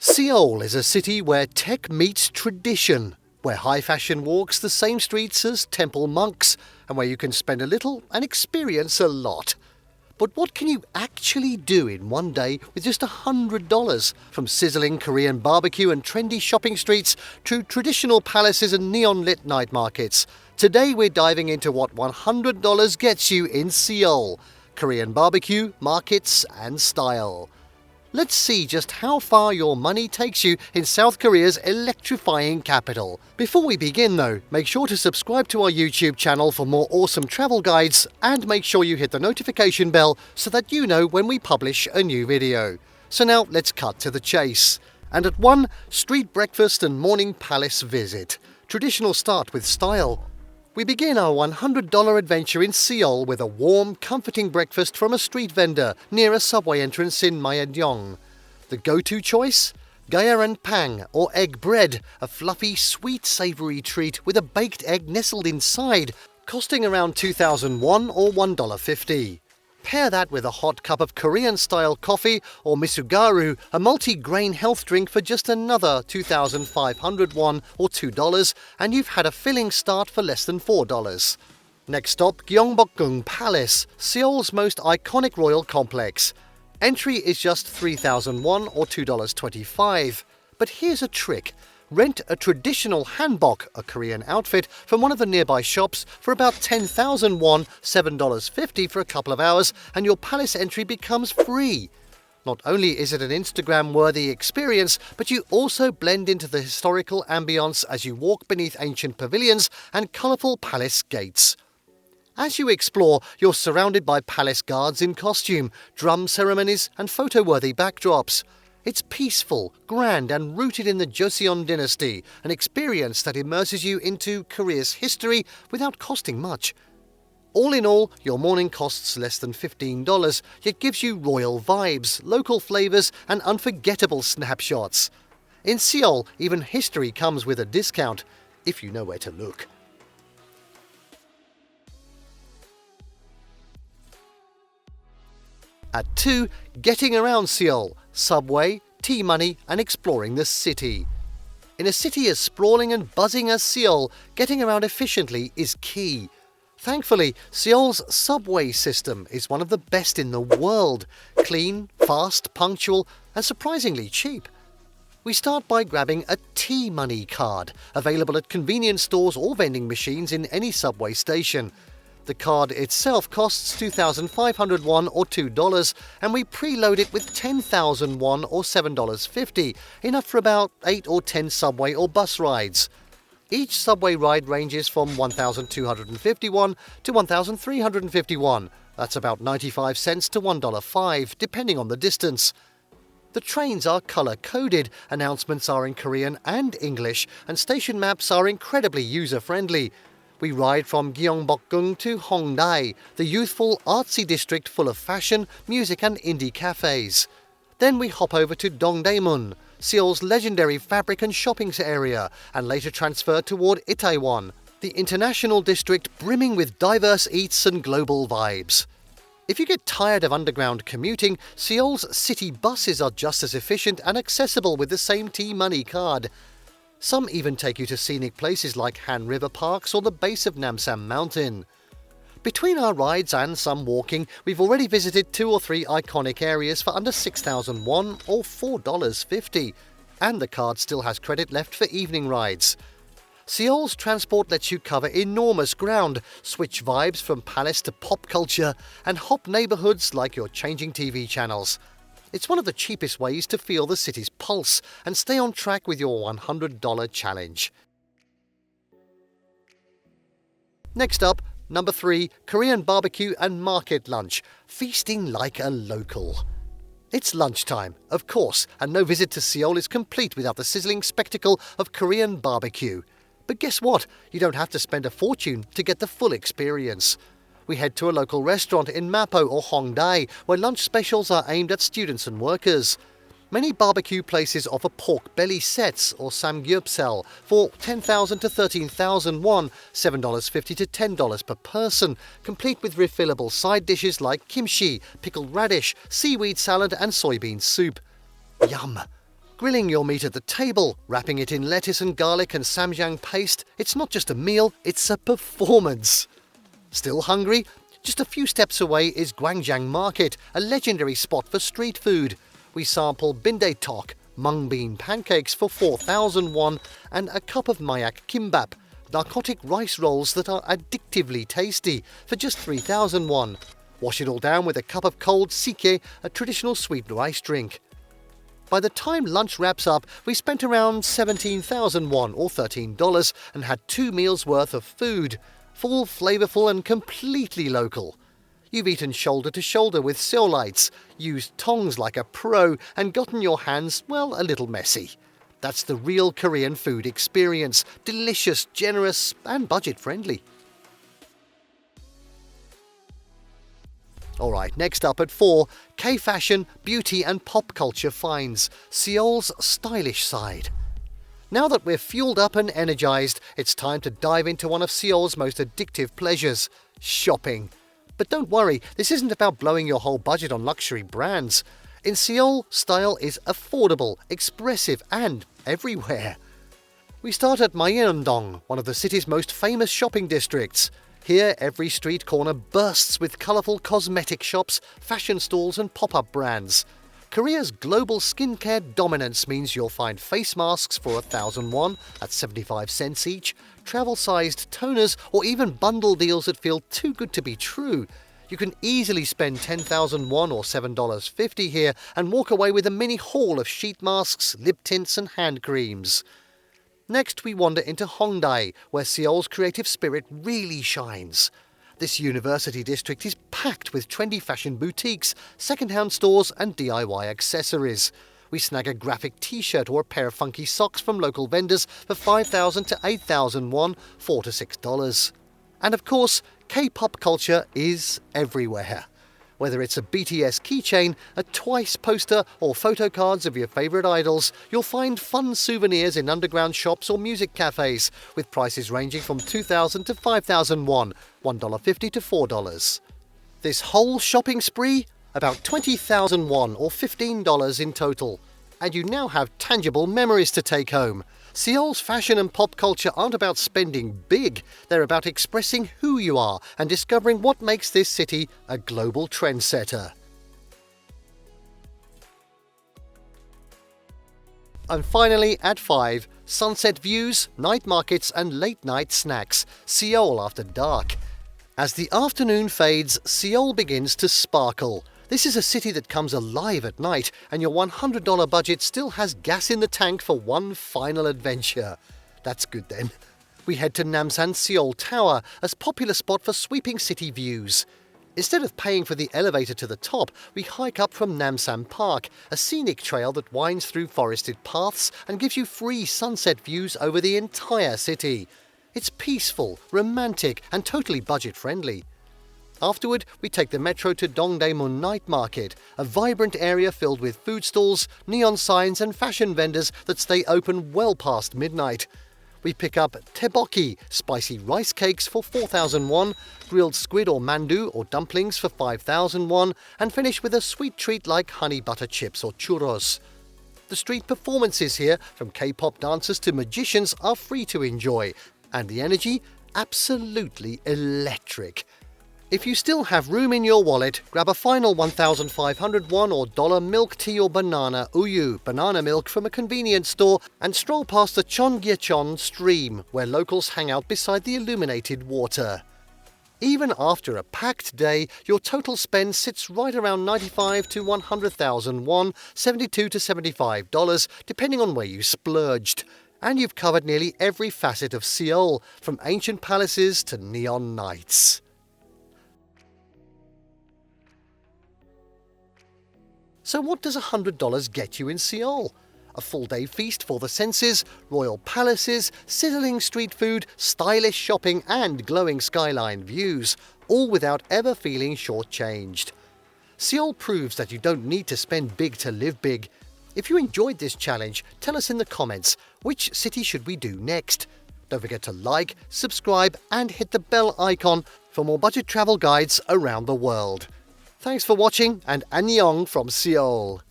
Seoul is a city where tech meets tradition, where high fashion walks the same streets as temple monks, and where you can spend a little and experience a lot. But what can you actually do in one day with just $100? From sizzling Korean barbecue and trendy shopping streets to traditional palaces and neon-lit night markets. Today we're diving into what $100 gets you in Seoul. Korean barbecue, markets and style. Let's see just how far your money takes you in South Korea's electrifying capital. Before we begin though, make sure to subscribe to our YouTube channel for more awesome travel guides and make sure you hit the notification bell so that you know when we publish a new video. So now let's cut to the chase. And at 1, street breakfast and morning palace visit. Traditional start with style. We begin our $100 adventure in Seoul with a warm, comforting breakfast from a street vendor near a subway entrance in Myeongdong. The go-to choice? Pang or egg bread, a fluffy, sweet, savoury treat with a baked egg nestled inside, costing around 2,000 won or $1.50. Pair that with a hot cup of Korean-style coffee or misugaru, a multi-grain health drink for just another 2,500 won or $2, and you've had a filling start for less than $4. Next stop, Myeongdong Palace, Seoul's most iconic royal complex. Entry is just 3,000 won or $2.25. But here's a trick. Rent a traditional hanbok, a Korean outfit, from one of the nearby shops for about 10,000 won, $7.50 for a couple of hours, and your palace entry becomes free. Not only is it an Instagram-worthy experience, but you also blend into the historical ambience as you walk beneath ancient pavilions and colourful palace gates. As you explore, you're surrounded by palace guards in costume, drum ceremonies and photo-worthy backdrops. It's peaceful, grand and rooted in the Joseon dynasty, an experience that immerses you into Korea's history without costing much. All in all, your morning costs less than $15, yet gives you royal vibes, local flavours and unforgettable snapshots. In Seoul, even history comes with a discount, if you know where to look. At 2, getting around Seoul, subway, tea money and exploring the city. In a city as sprawling and buzzing as Seoul, getting around efficiently is key. Thankfully, Seoul's subway system is one of the best in the world. Clean, fast, punctual and surprisingly cheap. We start by grabbing a tea money card, available at convenience stores or vending machines in any subway station. The card itself costs 2,500 won or $2, and we preload it with 10,000 won or $7.50, enough for about 8 or 10 subway or bus rides. Each subway ride ranges from 1,250 won to 1,350 won. That's about 95 cents to $1.05, depending on the distance. The trains are colour-coded, announcements are in Korean and English, and station maps are incredibly user-friendly. We ride from Myeongdong to Hongdae, the youthful, artsy district full of fashion, music and indie cafes. Then we hop over to Dongdaemun, Seoul's legendary fabric and shopping area, and later transfer toward Itaewon, the international district brimming with diverse eats and global vibes. If you get tired of underground commuting, Seoul's city buses are just as efficient and accessible with the same T-Money card. Some even take you to scenic places like Han River Parks or the base of Namsan Mountain. Between our rides and some walking, we've already visited 2 or 3 iconic areas for under 6,000 won or $4.50, and the card still has credit left for evening rides. Seoul's transport lets you cover enormous ground, switch vibes from palace to pop culture, and hop neighbourhoods like you're changing TV channels. It's one of the cheapest ways to feel the city's pulse and stay on track with your $100 challenge. Next up, number 3, Korean barbecue and market lunch, feasting like a local. It's lunchtime, of course, and no visit to Seoul is complete without the sizzling spectacle of Korean barbecue. But guess what? You don't have to spend a fortune to get the full experience. We head to a local restaurant in Mapo or Hongdae, where lunch specials are aimed at students and workers. Many barbecue places offer pork belly sets or samgyeopsal for 10,000 to 13,000 won, $7.50 to $10 per person, complete with refillable side dishes like kimchi, pickled radish, seaweed salad and soybean soup. Yum! Grilling your meat at the table, wrapping it in lettuce and garlic and samjang paste, it's not just a meal, it's a performance. Still hungry? Just a few steps away is Gwangjang Market, a legendary spot for street food. We sample binde tok, mung bean pancakes for 4,000 won, and a cup of mayak kimbap, narcotic rice rolls that are addictively tasty, for just 3,000 won. Wash it all down with a cup of cold sike, a traditional sweet rice drink. By the time lunch wraps up, we spent around 17,000 won or $13 and had 2 meals worth of food. Full, flavourful and completely local. You've eaten shoulder to shoulder with Seoulites, used tongs like a pro and gotten your hands, well, a little messy. That's the real Korean food experience. Delicious, generous and budget friendly. Alright, next up at 4, K-fashion, beauty and pop culture finds, Seoul's stylish side. Now that we're fueled up and energised, it's time to dive into one of Seoul's most addictive pleasures, shopping. But don't worry, this isn't about blowing your whole budget on luxury brands. In Seoul, style is affordable, expressive and everywhere. We start at Myeongdong, one of the city's most famous shopping districts. Here, every street corner bursts with colourful cosmetic shops, fashion stalls and pop-up brands. Korea's global skincare dominance means you'll find face masks for 1,000 won, that's 75 cents each, travel-sized toners or even bundle deals that feel too good to be true. You can easily spend 10,000 won or $7.50 here and walk away with a mini haul of sheet masks, lip tints and hand creams. Next we wander into Hongdae, where Seoul's creative spirit really shines. This university district is packed with trendy fashion boutiques, second-hand stores and DIY accessories. We snag a graphic t-shirt or a pair of funky socks from local vendors for 5,000 to 8,000 won, $4 to $6. And of course, K-pop culture is everywhere. Whether it's a BTS keychain, a TWICE poster or photo cards of your favourite idols, you'll find fun souvenirs in underground shops or music cafes, with prices ranging from 2,000 to 5,000 won, $1.50 to $4. This whole shopping spree? About 20,000 won or $15 in total. And you now have tangible memories to take home. Seoul's fashion and pop culture aren't about spending big, they're about expressing who you are and discovering what makes this city a global trendsetter. And finally, at 5, sunset views, night markets and late-night snacks, Seoul after dark. As the afternoon fades, Seoul begins to sparkle. This is a city that comes alive at night, and your $100 budget still has gas in the tank for one final adventure. That's good then. We head to Namsan Seoul Tower, a popular spot for sweeping city views. Instead of paying for the elevator to the top, we hike up from Namsan Park, a scenic trail that winds through forested paths and gives you free sunset views over the entire city. It's peaceful, romantic and totally budget-friendly. Afterward, we take the metro to Dongdaemun Night Market, a vibrant area filled with food stalls, neon signs and fashion vendors that stay open well past midnight. We pick up tteokbokki, spicy rice cakes for 4,000 won, grilled squid or mandu or dumplings for 5,000 won, and finish with a sweet treat like honey butter chips or churros. The street performances here, from K-pop dancers to magicians, are free to enjoy, and the energy, absolutely electric. If you still have room in your wallet, grab a final 1,500 won or $1 milk tea or banana milk from a convenience store, and stroll past the Cheonggyecheon stream, where locals hang out beside the illuminated water. Even after a packed day, your total spend sits right around 95 to 100,000 won, $72 to $75, depending on where you splurged. And you've covered nearly every facet of Seoul, from ancient palaces to neon nights. So what does $100 get you in Seoul? A full-day feast for the senses, royal palaces, sizzling street food, stylish shopping and glowing skyline views, all without ever feeling shortchanged. Seoul proves that you don't need to spend big to live big. If you enjoyed this challenge, tell us in the comments, which city should we do next? Don't forget to like, subscribe and hit the bell icon for more budget travel guides around the world. Thanks for watching and annyeong from Seoul.